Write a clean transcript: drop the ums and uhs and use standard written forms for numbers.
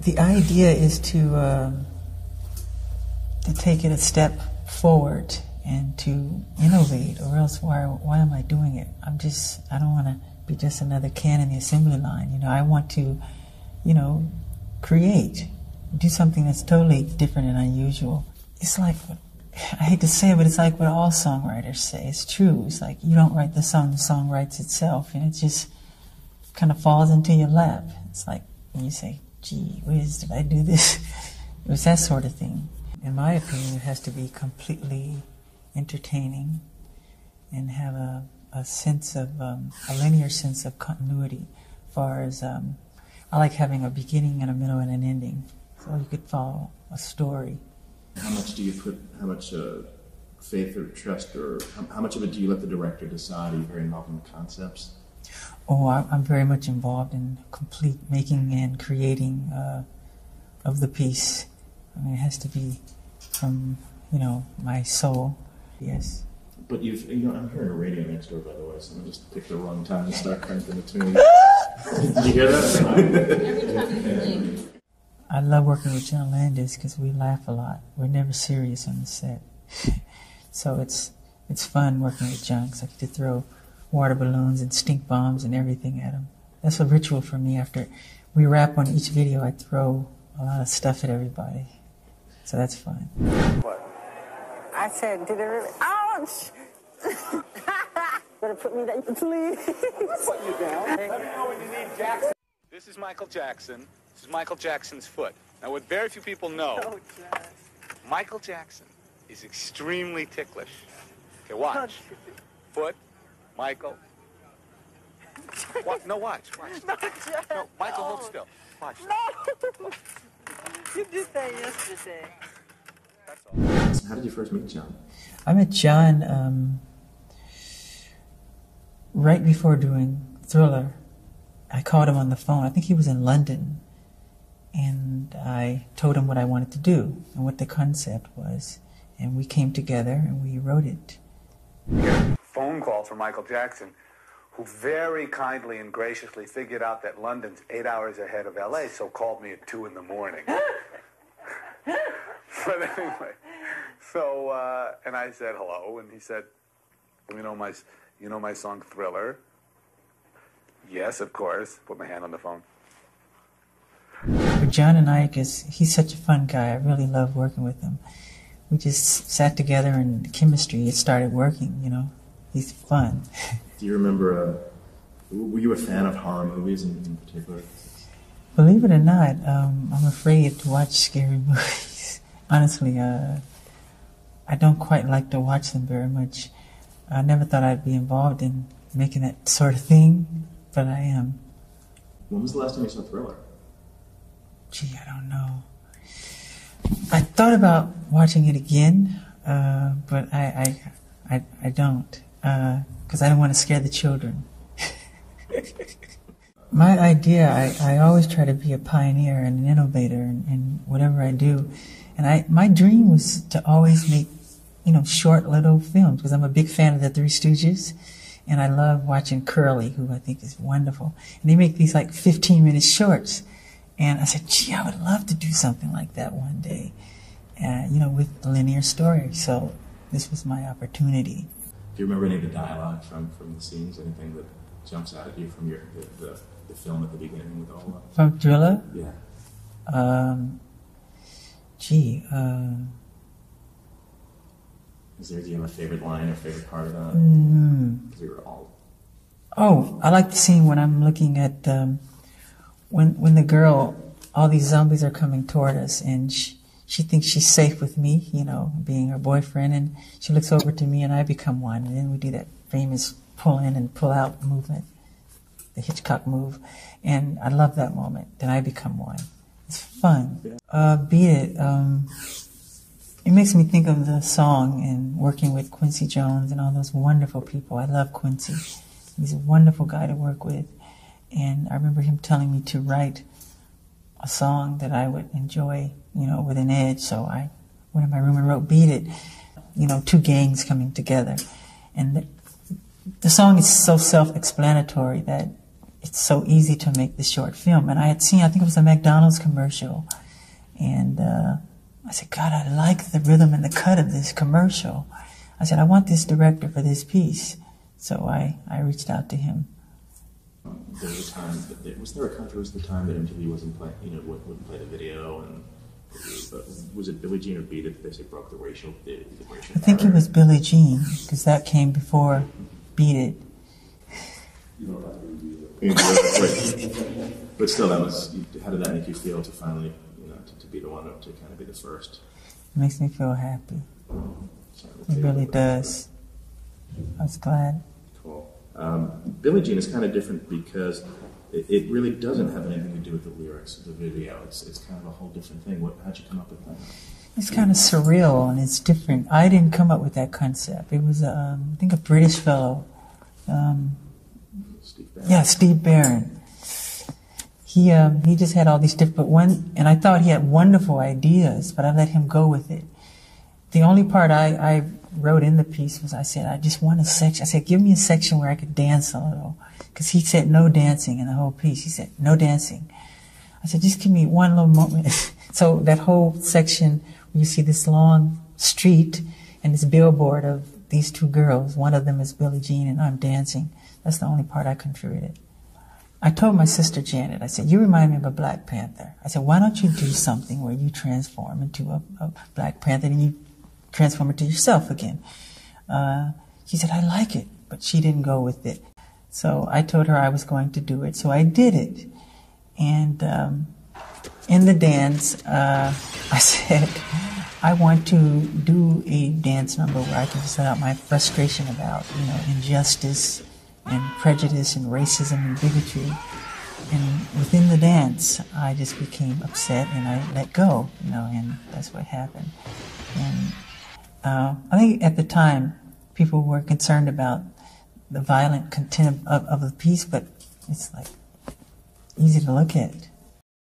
The idea is to take it a step forward and to innovate, or else why am I doing it? I don't want to be just another can in the assembly line. You know, I want to, you know, create, do something that's totally different and unusual. It's like, I hate to say it, but it's like what all songwriters say. It's true. It's like you don't write the song writes itself, and it just kind of falls into your lap. It's like when you say, gee whiz, did I do this? It was that sort of thing. In my opinion, it has to be completely entertaining and have a sense of, a linear sense of continuity. As far as, I like having a beginning and a middle and an ending, so you could follow a story. How much do you put, how much faith or trust, or how much of it do you let the director decide? Are you very involved in the concepts? Oh, I'm very much involved in complete making and creating of the piece. I mean, it has to be from, you know, my soul, yes. But you know, I'm hearing a radio next door, by the way, so I just picked the wrong time to start cranking the tune. Did you hear that? Every time you blink. I love working with John Landis because we laugh a lot. We're never serious on the set. So it's fun working with John because I get to throw water balloons and stink bombs and everything at him. That's a ritual for me. After we wrap on each video, I throw a lot of stuff at everybody. So that's fun. What? I said, did it really? Ouch! Better put me down, please. Put you down. Let me know when you need Jackson. This is Michael Jackson. This is Michael Jackson's foot. Now, what very few people know, Michael Jackson is extremely ticklish. Okay, watch. Foot, Michael. What? No, watch. No, Michael, hold still. Watch. No! You did that yesterday. That's all. So how did you first meet John? I met John right before doing Thriller. I called him on the phone. I think he was in London. And I told him what I wanted to do and what the concept was. And we came together and we wrote it. We got a phone call from Michael Jackson, who very kindly and graciously figured out that London's 8 hours ahead of LA, so called me at 2 in the morning. But anyway, so, and I said hello, and he said, you know my song Thriller? Yes, of course. Put my hand on the phone. But John and I, because he's such a fun guy, I really love working with him. We just sat together and the chemistry, it started working, you know. He's fun. Do you remember, were you a fan of horror movies in particular? Believe it or not, I'm afraid to watch scary movies. Honestly, I don't quite like to watch them very much. I never thought I'd be involved in making that sort of thing, but I am. When was the last time you saw Thriller? Gee, I don't know. I thought about watching it again, but I don't, because I don't want to scare the children. My idea, I always try to be a pioneer and an innovator in whatever I do. And my dream was to always make, you know, short little films, because I'm a big fan of the Three Stooges. And I love watching Curly, who I think is wonderful. And they make these like 15-minute shorts. And I said, gee, I would love to do something like that one day, you know, with a linear story. So this was my opportunity. Do you remember any of the dialogue from the scenes? Anything that jumps out at you from the film at the beginning with all of From Thriller? Yeah. Do you have a favorite line or favorite part of that? Because we were all... Oh, I like the scene when I'm looking at, when the girl, all these zombies are coming toward us, and she thinks she's safe with me, you know, being her boyfriend, and she looks over to me and I become one, and then we do that famous pull in and pull out movement, the Hitchcock move, and I love that moment. Then I become one. It's fun. Beat It. It makes me think of the song and working with Quincy Jones and all those wonderful people. I love Quincy. He's a wonderful guy to work with. And I remember him telling me to write a song that I would enjoy, you know, with an edge. So I went in my room and wrote Beat It, you know, two gangs coming together. And the song is so self-explanatory that it's so easy to make this short film. And I had seen, I think it was a McDonald's commercial, and I said, God, I like the rhythm and the cut of this commercial. I said, I want this director for this piece. So I reached out to him. There was a time, was there a controversy at the time that MTV wasn't playing, wouldn't play the video, and was it Billie Jean or Beat It that basically broke the racial I think it was Billie Jean, because that came before Beat It. But still, how did that make you feel to finally, to be the one to kind of be the first? It makes me feel happy. It really does. I was glad. Cool. Billie Jean is kind of different because it really doesn't have anything to do with the lyrics of the video. It's kind of a whole different thing. How'd you come up with that? It's kind of surreal and it's different. I didn't come up with that concept. It was, I think, a British fellow. Steve Barron. Yeah, Steve Barron. He just had all these different and I thought he had wonderful ideas, but I let him go with it. The only part I wrote in the piece was I said, I just want a section. I said, give me a section where I could dance a little. Because he said no dancing in the whole piece. He said, no dancing. I said, just give me one little moment. So that whole section where you see this long street and this billboard of these two girls, one of them is Billie Jean and I'm dancing. That's the only part I contributed. I told my sister Janet, I said, you remind me of a Black Panther. I said, why don't you do something where you transform into a Black Panther and you transform it to yourself again? She said, I like it, but she didn't go with it. So I told her I was going to do it, so I did it. And in the dance, I said, I want to do a dance number where I can just let out my frustration about, injustice and prejudice and racism and bigotry. And within the dance, I just became upset and I let go, and that's what happened. And I think at the time, people were concerned about the violent content of the piece, but it's like easy to look at.